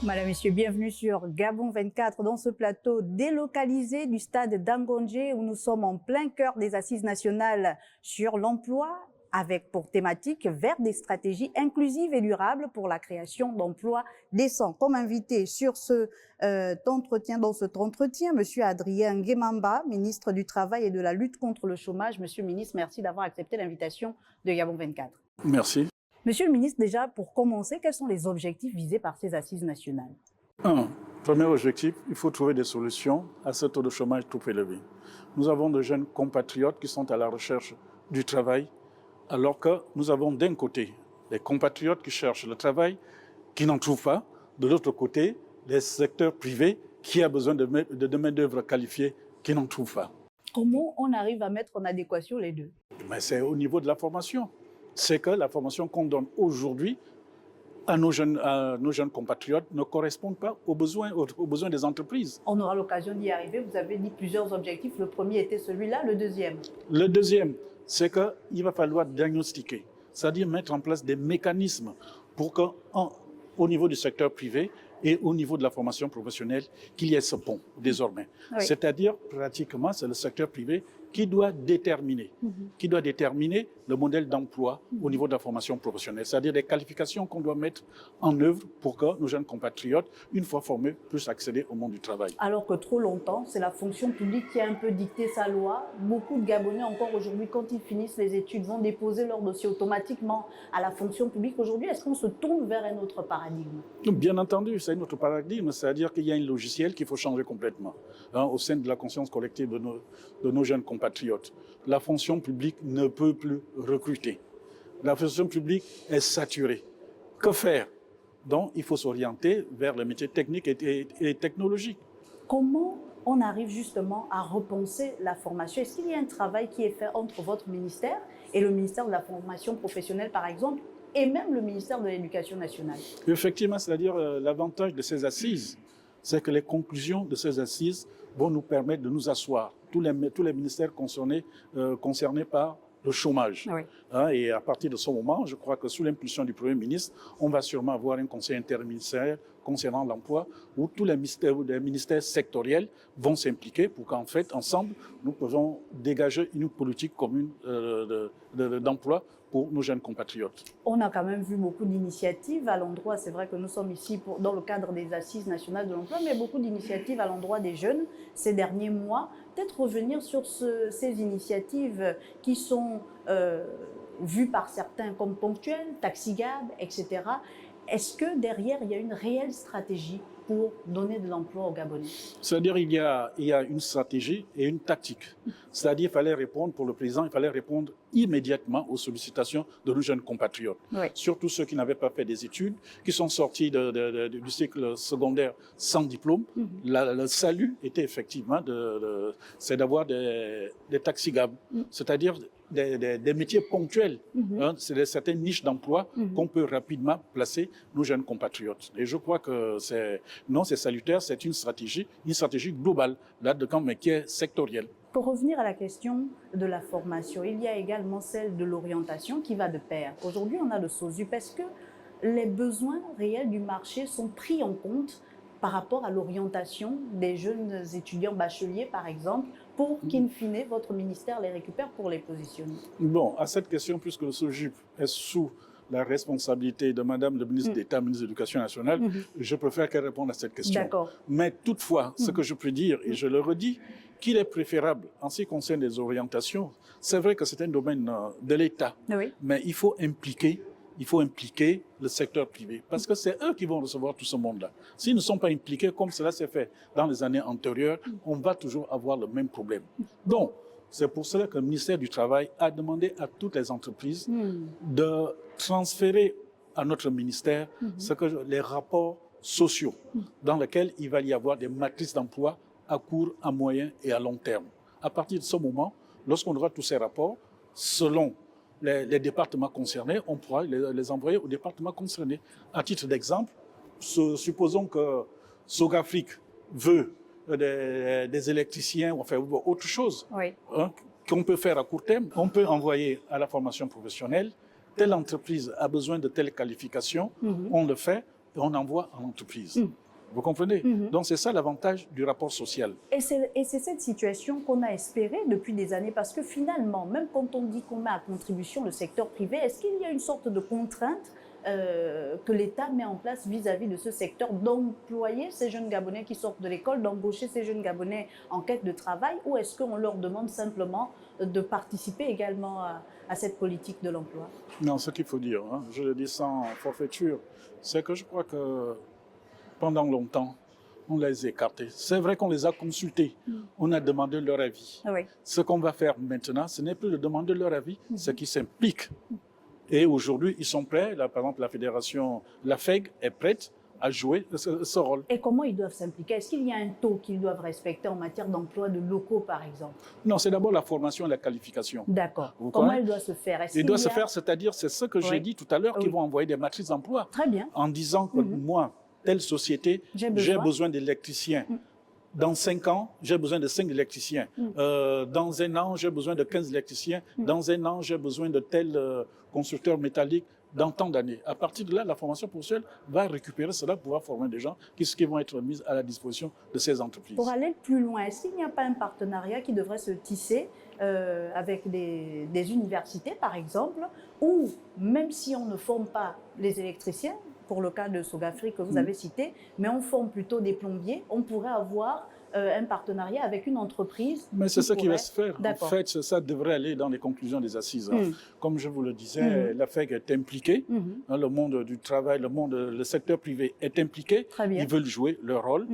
Madame, Messieurs, bienvenue sur Gabon 24 dans ce plateau délocalisé du stade d'Angondje où nous sommes en plein cœur des assises nationales sur l'emploi avec pour thématique vers des stratégies inclusives et durables pour la création d'emplois décents. Comme invité sur dans cet entretien, Monsieur Adrien Nguemamba, ministre du Travail et de la lutte contre le chômage. Monsieur le ministre, merci d'avoir accepté l'invitation de Gabon 24. Merci. Monsieur le ministre, déjà, pour commencer, quels sont les objectifs visés par ces assises nationales? Premier objectif, il faut trouver des solutions à ce taux de chômage trop élevé. Nous avons de jeunes compatriotes qui sont à la recherche du travail, alors que nous avons d'un côté des compatriotes qui cherchent le travail, qui n'en trouvent pas, de l'autre côté, les secteurs privés qui ont besoin de main-d'œuvre qualifiée, qui n'en trouvent pas. Comment on arrive à mettre en adéquation les deux? Mais c'est au niveau de la formation. C'est que la formation qu'on donne aujourd'hui à nos jeunes compatriotes ne correspond pas aux besoins des entreprises. On aura l'occasion d'y arriver. Vous avez dit plusieurs objectifs. Le premier était celui-là, le deuxième? Le deuxième, c'est qu'il va falloir diagnostiquer, c'est-à-dire mettre en place des mécanismes pour qu'au niveau du secteur privé et au niveau de la formation professionnelle, qu'il y ait ce pont désormais. Oui. C'est-à-dire, pratiquement, c'est le secteur privé qui doit déterminer le modèle d'emploi au niveau de la formation professionnelle, c'est-à-dire des qualifications qu'on doit mettre en œuvre pour que nos jeunes compatriotes, une fois formés, puissent accéder au monde du travail. Alors que trop longtemps, c'est la fonction publique qui a un peu dicté sa loi. Beaucoup de Gabonais, encore aujourd'hui, quand ils finissent les études, vont déposer leur dossier automatiquement à la fonction publique. Aujourd'hui, est-ce qu'on se tourne vers un autre paradigme? Bien entendu, c'est un autre paradigme, c'est-à-dire qu'il y a un logiciel qu'il faut changer complètement au sein de la conscience collective de nos jeunes compatriotes. La fonction publique ne peut plus recruter. La fonction publique est saturée. Que faire? Donc, il faut s'orienter vers les métiers techniques et technologiques. Comment on arrive justement à repenser la formation? Est-ce qu'il y a un travail qui est fait entre votre ministère et le ministère de la formation professionnelle, par exemple, et même le ministère de l'Éducation nationale? Effectivement, c'est-à-dire l'avantage de ces assises, c'est que les conclusions de ces assises vont nous permettre de nous asseoir, tous les ministères concernés par le chômage. Oui. Et à partir de ce moment, je crois que sous l'impulsion du Premier ministre, on va sûrement avoir un conseil interministériel concernant l'emploi où tous les ministères sectoriels vont s'impliquer pour qu'en fait, ensemble, nous pouvons dégager une politique commune d'emploi pour nos jeunes compatriotes. On a quand même vu beaucoup d'initiatives à l'endroit, c'est vrai que nous sommes ici dans le cadre des assises nationales de l'emploi, mais beaucoup d'initiatives à l'endroit des jeunes ces derniers mois. Peut-être revenir sur ces initiatives qui sont vues par certains comme ponctuelles, taxi-gab, etc. Est-ce que derrière, il y a une réelle stratégie pour donner de l'emploi aux Gabonais? C'est-à-dire il y a une stratégie et une tactique. C'est-à-dire il fallait répondre, pour le président, il fallait répondre immédiatement aux sollicitations de nos jeunes compatriotes. Oui. Surtout ceux qui n'avaient pas fait des études, qui sont sortis du cycle secondaire sans diplôme. Le salut était effectivement c'est d'avoir des taxi-gab, c'est-à-dire des métiers ponctuels. C'est certaines niches d'emploi qu'on peut rapidement placer nos jeunes compatriotes. Et je crois que c'est salutaire, c'est une stratégie globale, là-dedans, mais qui est sectorielle. Pour revenir à la question de la formation, il y a également celle de l'orientation qui va de pair. Aujourd'hui, on a le SOSUP. Est-ce que les besoins réels du marché sont pris en compte par rapport à l'orientation des jeunes étudiants bacheliers, par exemple, pour qu'in fine, votre ministère les récupère pour les positionner? Bon, à cette question, puisque le SOSUP est sous la responsabilité de Madame le ministre d'État, ministre de l'Éducation nationale, je préfère qu'elle réponde à cette question. D'accord. Mais toutefois, ce que je peux dire, et je le redis, qu'il est préférable, en ce qui concerne les orientations, c'est vrai que c'est un domaine de l'État, mais il faut impliquer le secteur privé, parce que c'est eux qui vont recevoir tout ce monde-là. S'ils ne sont pas impliqués, comme cela s'est fait dans les années antérieures, on va toujours avoir le même problème. Donc, c'est pour cela que le ministère du Travail a demandé à toutes les entreprises de transférer à notre ministère les rapports sociaux dans lesquels il va y avoir des matrices d'emploi à court, à moyen et à long terme. À partir de ce moment, lorsqu'on aura tous ces rapports, selon les départements concernés, on pourra les envoyer aux départements concernés. À titre d'exemple, supposons que Sogafrique veut des électriciens, enfin autre chose qu'on peut faire à court terme. On peut envoyer à la formation professionnelle, telle entreprise a besoin de telle qualification, on le fait et on envoie en entreprise. Vous comprenez? Donc c'est ça l'avantage du rapport social. Et c'est cette situation qu'on a espérée depuis des années, parce que finalement, même quand on dit qu'on met à contribution le secteur privé, est-ce qu'il y a une sorte de contrainte que l'État met en place vis-à-vis de ce secteur, d'employer ces jeunes Gabonais qui sortent de l'école, d'embaucher ces jeunes Gabonais en quête de travail, ou est-ce qu'on leur demande simplement de participer également à cette politique de l'emploi? Non, ce qu'il faut dire, hein, je le dis sans forfaiture, c'est que je crois que pendant longtemps, on les a écartés. C'est vrai qu'on les a consultés, on a demandé leur avis. Oui. Ce qu'on va faire maintenant, ce n'est plus de demander leur avis, c'est qu'ils s'impliquent. Et aujourd'hui, ils sont prêts. Là, par exemple, la fédération, la FEG est prête à jouer ce rôle. Et comment ils doivent s'impliquer? Est-ce qu'il y a un taux qu'ils doivent respecter en matière d'emploi de locaux, par exemple? Non, c'est d'abord la formation et la qualification. D'accord. Comment elle doit se faire? Elle doit se faire, c'est-à-dire, c'est ce que j'ai dit tout à l'heure, qu'ils vont envoyer des matrices d'emploi. Très bien. En disant que moi, telle société, j'ai besoin d'électriciens. Dans 5 ans, j'ai besoin de 5 électriciens. Dans 1 an, j'ai besoin de 15 électriciens. Dans 1 an, j'ai besoin de tel constructeur métallique. Dans tant d'années. À partir de là, la formation professionnelle va récupérer cela pour pouvoir former des gens qui vont être mis à la disposition de ces entreprises. Pour aller plus loin, est-ce qu'il n'y a pas un partenariat qui devrait se tisser avec des universités, par exemple, où même si on ne forme pas les électriciens, pour le cas de Sogafri que vous avez cité, mais on forme plutôt des plombiers, on pourrait avoir un partenariat avec une entreprise. Mais c'est ça qui va se faire. En fait, ça devrait aller dans les conclusions des assises. Comme je vous le disais, la FEG est impliquée. Le monde du travail, le secteur privé est impliqué. Ils veulent jouer leur rôle.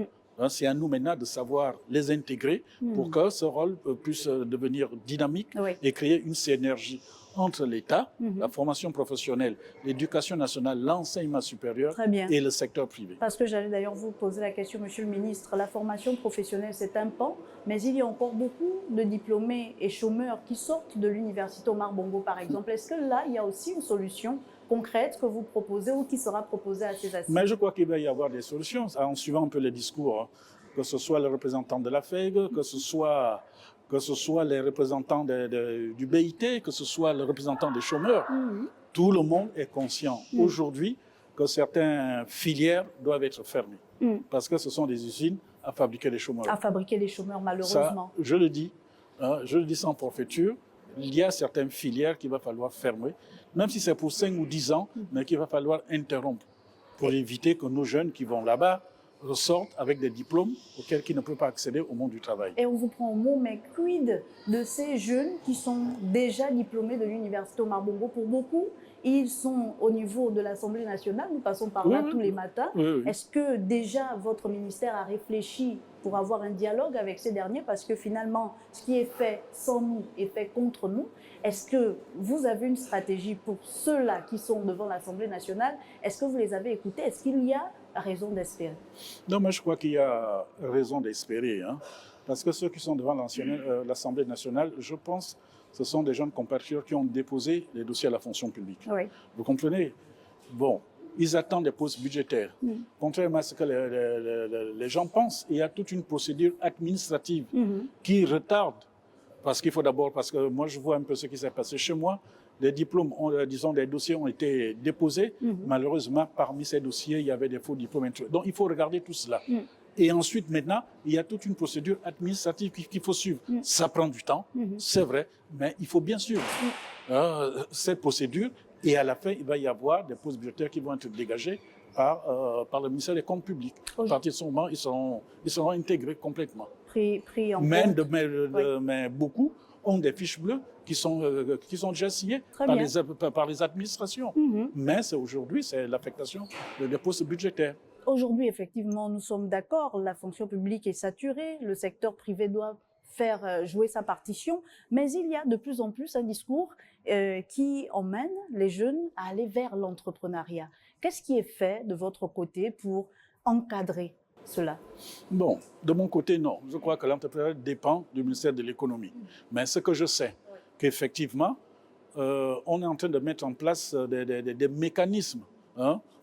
C'est à nous maintenant de savoir les intégrer pour que ce rôle puisse devenir dynamique et créer une synergie entre l'État, la formation professionnelle, l'éducation nationale, l'enseignement supérieur et le secteur privé. Parce que j'allais d'ailleurs vous poser la question, Monsieur le Ministre, la formation professionnelle, c'est un pan, mais il y a encore beaucoup de diplômés et chômeurs qui sortent de l'université Omar Bongo, par exemple. Est-ce que là, il y a aussi une solution concrète que vous proposez ou qui sera proposée à ces assises? Mais je crois qu'il va y avoir des solutions, en suivant un peu les discours, que ce soit le représentant de la FEG, que ce soit les représentants du BIT, que ce soit le représentant des chômeurs. Tout le monde est conscient aujourd'hui que certaines filières doivent être fermées parce que ce sont des usines à fabriquer des chômeurs. À fabriquer des chômeurs, malheureusement. Ça, je le dis sans forfaiture, il y a certaines filières qu'il va falloir fermer, même si c'est pour 5 ou 10 ans, mais qu'il va falloir interrompre pour éviter que nos jeunes qui vont là-bas ressortent avec des diplômes auxquels ils ne peuvent pas accéder au monde du travail. Et on vous prend au mot, mais quid de ces jeunes qui sont déjà diplômés de l'université Omar Bongo? Pour beaucoup, ils sont au niveau de l'Assemblée nationale, nous passons par là tous les matins. Est-ce que déjà votre ministère a réfléchi pour avoir un dialogue avec ces derniers? Parce que finalement, ce qui est fait sans nous est fait contre nous. Est-ce que vous avez une stratégie pour ceux-là qui sont devant l'Assemblée nationale? Est-ce que vous les avez écoutés? Est-ce qu'il y a raison d'espérer? Non, mais je crois qu'il y a raison d'espérer. Parce que ceux qui sont devant l'Assemblée nationale, je pense, ce sont des jeunes compatriotes qui ont déposé les dossiers à la fonction publique. Vous comprenez? Bon, ils attendent des postes budgétaires. Contrairement à ce que les gens pensent, il y a toute une procédure administrative qui retarde. Parce qu'il faut d'abord, parce que moi je vois un peu ce qui s'est passé chez moi, les diplômes, disons, des dossiers ont été déposés. Malheureusement, parmi ces dossiers, il y avait des faux diplômes. Donc il faut regarder tout cela. Et ensuite, maintenant, il y a toute une procédure administrative qu'il faut suivre. Ça prend du temps, c'est vrai, mais il faut bien suivre cette procédure. Et à la fin, il va y avoir des postes budgétaires qui vont être dégagés par le ministère des Comptes publics. À partir de ce moment, ils seront intégrés complètement. Pris en compte. Mais beaucoup ont des fiches bleues qui sont déjà signées par les administrations. Mais aujourd'hui, c'est l'affectation des postes budgétaires. Aujourd'hui, effectivement, nous sommes d'accord, la fonction publique est saturée, le secteur privé doit faire jouer sa partition, mais il y a de plus en plus un discours qui emmène les jeunes à aller vers l'entrepreneuriat. Qu'est-ce qui est fait de votre côté pour encadrer cela? Bon, de mon côté, non. Je crois que l'entrepreneuriat dépend du ministère de l'économie. Mais ce que je sais, qu'effectivement, on est en train de mettre en place des mécanismes,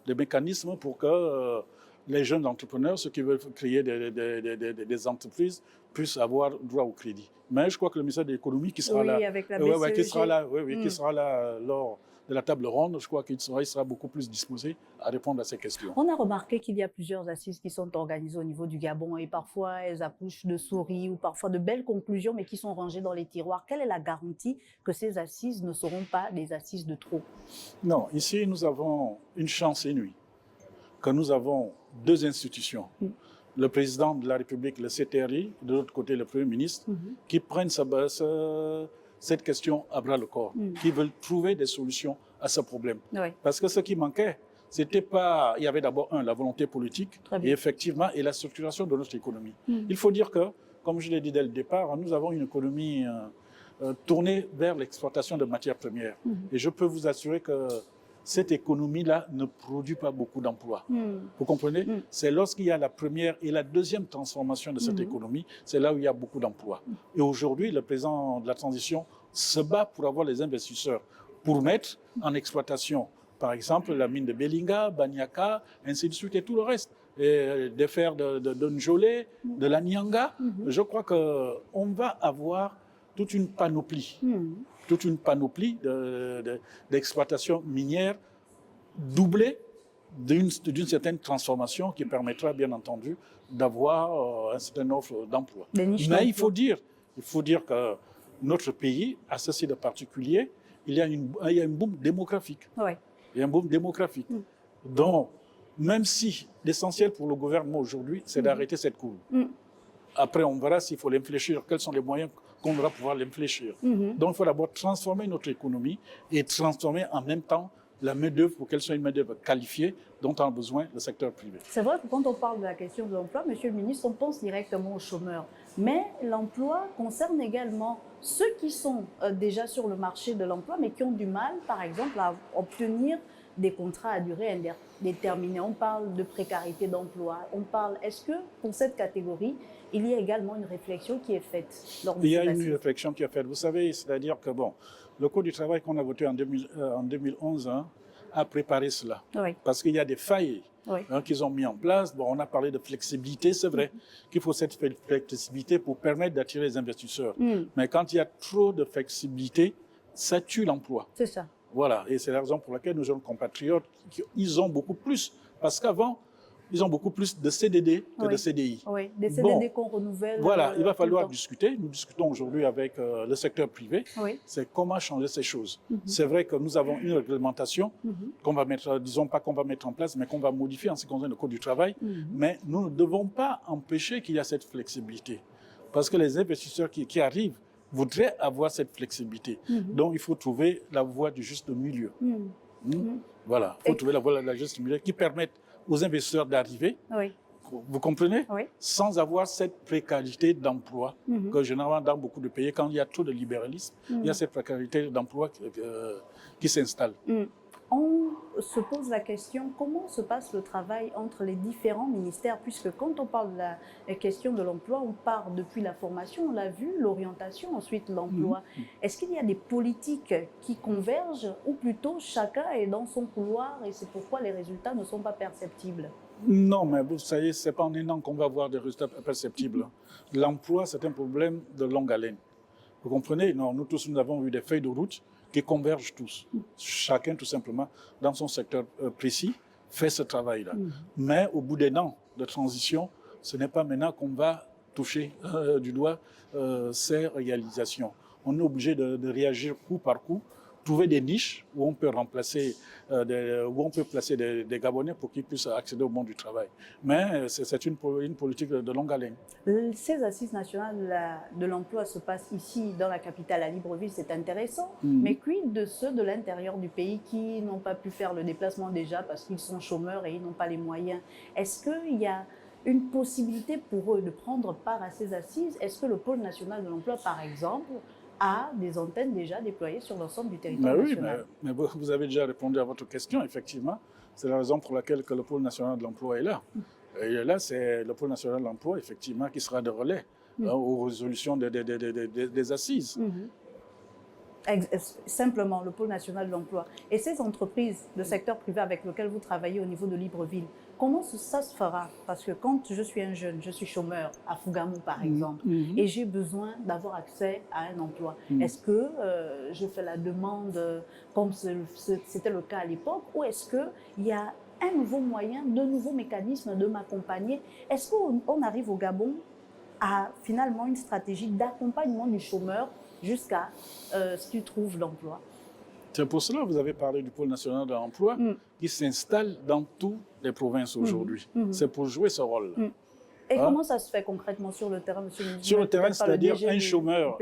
des mécanismes pour que les jeunes entrepreneurs, ceux qui veulent créer des entreprises, puissent avoir droit au crédit. Mais je crois que le ministère de l'économie qui sera là, avec la BCEG. qui sera là lors de la table ronde, je crois qu'il sera beaucoup plus disposé à répondre à ces questions. On a remarqué qu'il y a plusieurs assises qui sont organisées au niveau du Gabon et parfois elles accouchent de souris ou parfois de belles conclusions mais qui sont rangées dans les tiroirs. Quelle est la garantie que ces assises ne seront pas des assises de trop? Non, ici nous avons une chance inouïe, que nous avons deux institutions. Le président de la République, le CTRI, de l'autre côté le Premier ministre, qui prennent cette question à bras le corps, qui veulent trouver des solutions à ce problème. Oui. Parce que ce qui manquait, c'était pas... Il y avait d'abord, la volonté politique, et effectivement, et la structuration de notre économie. Il faut dire que, comme je l'ai dit dès le départ, nous avons une économie tournée vers l'exploitation de matières premières. Et je peux vous assurer que cette économie-là ne produit pas beaucoup d'emplois. Vous comprenez? C'est lorsqu'il y a la première et la deuxième transformation de cette économie, c'est là où il y a beaucoup d'emplois. Et aujourd'hui, le président de la transition se bat pour avoir les investisseurs, pour mettre en exploitation, par exemple, la mine de Belinga, Banyaka, ainsi de suite, et tout le reste. Et des fers de Njolé, de la Nyanga. Je crois qu'on va avoir toute une panoplie. Toute une panoplie d'exploitation minière doublée d'une certaine transformation qui permettra bien entendu d'avoir un certain nombre d'emplois. Mais il faut dire que notre pays, à ceci de particulier, il y a un boom démographique. Oui. Il y a un boom démographique. Donc, même si l'essentiel pour le gouvernement aujourd'hui, c'est d'arrêter cette courbe. Après, on verra s'il faut l'infléchir, quels sont les moyens qu'on va pouvoir l'infléchir. Donc, il faut d'abord transformer notre économie et transformer en même temps la main-d'œuvre pour qu'elle soit une main-d'œuvre qualifiée dont a besoin le secteur privé. C'est vrai que quand on parle de la question de l'emploi, Monsieur le ministre, on pense directement aux chômeurs. Mais l'emploi concerne également ceux qui sont déjà sur le marché de l'emploi, mais qui ont du mal, par exemple, à obtenir des contrats à durée indéterminée. On parle de précarité d'emploi. Est-ce que pour cette catégorie, il y a également une réflexion qui est faite lors de Il y a une réflexion qui est faite. Vous savez, c'est-à-dire que le Code du travail qu'on a voté en 2011 a préparé cela. Oui. Parce qu'il y a des failles qu'ils ont mis en place. On a parlé de flexibilité, c'est vrai qu'il faut cette flexibilité pour permettre d'attirer les investisseurs. Mais quand il y a trop de flexibilité, ça tue l'emploi. C'est ça. Voilà, et c'est la raison pour laquelle nos jeunes compatriotes, ils ont beaucoup plus, parce qu'avant, ils ont beaucoup plus de CDD que de CDI. Oui, des CDD qu'on renouvelle. Voilà, il va falloir discuter. Nous discutons aujourd'hui avec le secteur privé. Oui. C'est comment changer ces choses. C'est vrai que nous avons une réglementation qu'on va mettre, disons pas qu'on va mettre en place, mais qu'on va modifier en ce qui concerne le Code du travail. Mais nous ne devons pas empêcher qu'il y ait cette flexibilité. Parce que les investisseurs qui arrivent voudraient avoir cette flexibilité. Donc, il faut trouver la voie du juste milieu. Voilà, il faut trouver la voie du juste milieu qui permette aux investisseurs d'arriver, vous comprenez, sans avoir cette précarité d'emploi que généralement dans beaucoup de pays, quand il y a trop de libéralisme, il y a cette précarité d'emploi qui s'installe. On se pose la question, comment se passe le travail entre les différents ministères, puisque quand on parle de la question de l'emploi, on part depuis la formation, on l'a vu, l'orientation, ensuite l'emploi. Est-ce qu'il y a des politiques qui convergent ou plutôt chacun est dans son couloir et c'est pourquoi les résultats ne sont pas perceptibles? Non, mais vous savez, ce n'est pas en un an qu'on va avoir des résultats perceptibles. L'emploi, c'est un problème de longue haleine. Vous comprenez? Non, nous tous, nous avons eu des feuilles de route qui convergent tous. Chacun, tout simplement, dans son secteur précis, fait ce travail-là. Mais au bout d'un an de transition, ce n'est pas maintenant qu'on va toucher du doigt ces réalisations. On est obligé de réagir coup par coup, trouver des niches où on peut remplacer, où on peut placer des Gabonais pour qu'ils puissent accéder au monde du travail. Mais c'est une politique de longue haleine. Ces assises nationales de l'emploi se passent ici, dans la capitale, à Libreville, c'est intéressant. Mais quid de ceux de l'intérieur du pays qui n'ont pas pu faire le déplacement déjà parce qu'ils sont chômeurs et ils n'ont pas les moyens? Est-ce qu'il y a une possibilité pour eux de prendre part à ces assises? Est-ce que le pôle national de l'emploi, par exemple, a des antennes déjà déployées sur l'ensemble du territoire national? Mais vous avez déjà répondu à votre question, effectivement. C'est la raison pour laquelle le pôle national de l'emploi est là. Et là, c'est le pôle national de l'emploi, effectivement, qui sera de relais aux résolutions des assises. Simplement, le pôle national de l'emploi. Et ces entreprises de secteur privé avec lesquelles vous travaillez au niveau de Libreville, comment ça se fera? Parce que quand je suis un jeune, je suis chômeur à Fougamou par exemple, et j'ai besoin d'avoir accès à un emploi. Est-ce que je fais la demande comme c'était le cas à l'époque, ou est-ce qu'il y a un nouveau moyen, de nouveaux mécanismes de m'accompagner? Est-ce qu'on arrive au Gabon à finalement une stratégie d'accompagnement du chômeur jusqu'à ce qu'il trouve l'emploi? C'est pour cela que vous avez parlé du pôle national de l'emploi qui s'installe dans toutes les provinces aujourd'hui. C'est pour jouer ce rôle. Et comment ça se fait concrètement sur le terrain, monsieur le ministre? Sur le terrain, c'est-à-dire un chômeur,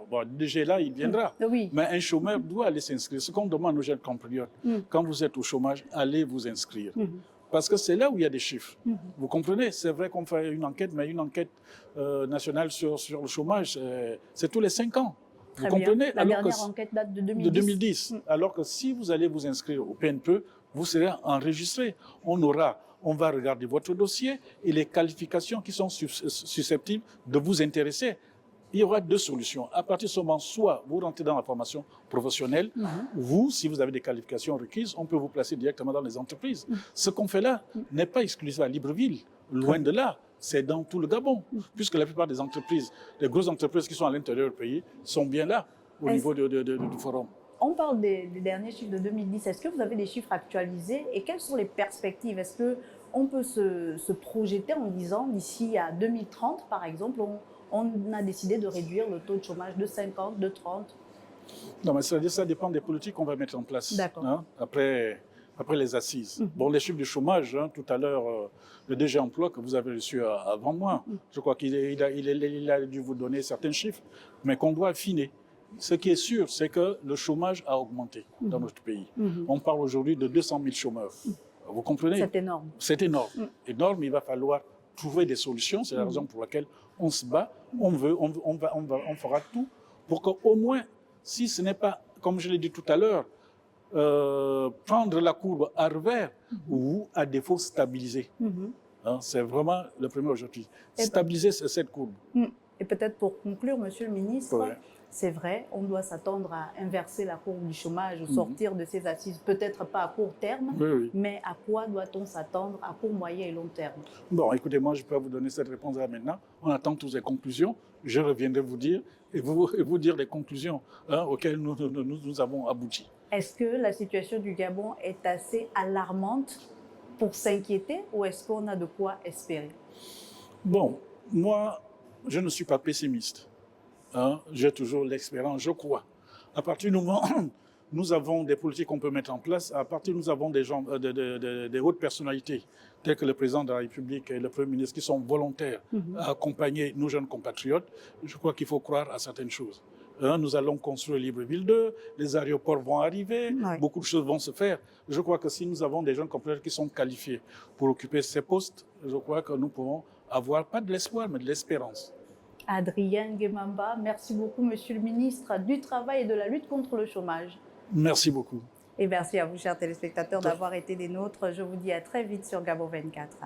bon, déjà là, il viendra. Mais un chômeur doit aller s'inscrire. Ce qu'on demande aux jeunes compatriotes, quand vous êtes au chômage, allez vous inscrire. Parce que c'est là où il y a des chiffres. Vous comprenez? C'est vrai qu'on fait une enquête, mais une enquête nationale sur le chômage, c'est tous les 5 ans. Vous comprenez? La dernière enquête date de 2010. Alors que si vous allez vous inscrire au PNPE, vous serez enregistré. On va regarder votre dossier et les qualifications qui sont susceptibles de vous intéresser. Il y aura 2 solutions. À partir de ce moment, soit vous rentrez dans la formation professionnelle, vous, si vous avez des qualifications requises, on peut vous placer directement dans les entreprises. Ce qu'on fait là n'est pas exclusif à Libreville, loin de là. C'est dans tout le Gabon, puisque la plupart des entreprises, les grosses entreprises qui sont à l'intérieur du pays, sont bien là, au niveau du forum. On parle des derniers chiffres de 2010. Est-ce que vous avez des chiffres actualisés et quelles sont les perspectives? Est-ce qu'on peut se projeter en disant, d'ici à 2030, par exemple, on a décidé de réduire le taux de chômage de 50, de 30? Non, mais c'est-à-dire ça dépend des politiques qu'on va mettre en place. D'accord. Après les assises. Bon, les chiffres du chômage, tout à l'heure, le DG Emploi que vous avez reçu avant moi, je crois qu'il a dû vous donner certains chiffres, mais qu'on doit affiner. Ce qui est sûr, c'est que le chômage a augmenté dans notre pays. On parle aujourd'hui de 200 000 chômeurs. Vous comprenez? C'est énorme. C'est énorme. Énorme, il va falloir trouver des solutions. C'est la raison pour laquelle on se bat. On fera tout pour qu'au moins, si ce n'est pas, comme je l'ai dit tout à l'heure, prendre la courbe à revers ou à défaut stabiliser. C'est vraiment le premier objectif. Stabiliser cette courbe. Et peut-être pour conclure, monsieur le ministre, c'est vrai, on doit s'attendre à inverser la courbe du chômage, sortir de ces assises, peut-être pas à court terme, mais à quoi doit-on s'attendre à court, moyen et long terme? Bon, écoutez, moi je peux vous donner cette réponse là maintenant. On attend toutes les conclusions. Je reviendrai vous dire et vous dire les conclusions auxquelles nous avons abouti. Est-ce que la situation du Gabon est assez alarmante pour s'inquiéter ou est-ce qu'on a de quoi espérer? Bon, moi, je ne suis pas pessimiste. J'ai toujours l'expérience, je crois. À partir du moment où nous avons des politiques qu'on peut mettre en place, à partir où nous avons des gens, des hautes personnalités, tels que le président de la République et le Premier ministre, qui sont volontaires à accompagner nos jeunes compatriotes, je crois qu'il faut croire à certaines choses. Nous allons construire Libreville 2, les aéroports vont arriver, beaucoup de choses vont se faire. Je crois que si nous avons des jeunes compatriotes qui sont qualifiés pour occuper ces postes, je crois que nous pouvons avoir, pas de l'espoir, mais de l'espérance. Adrien Guemamba, merci beaucoup, monsieur le ministre du Travail et de la lutte contre le chômage. Merci beaucoup. Et merci à vous, chers téléspectateurs, d'avoir été des nôtres. Je vous dis à très vite sur Gabon 24.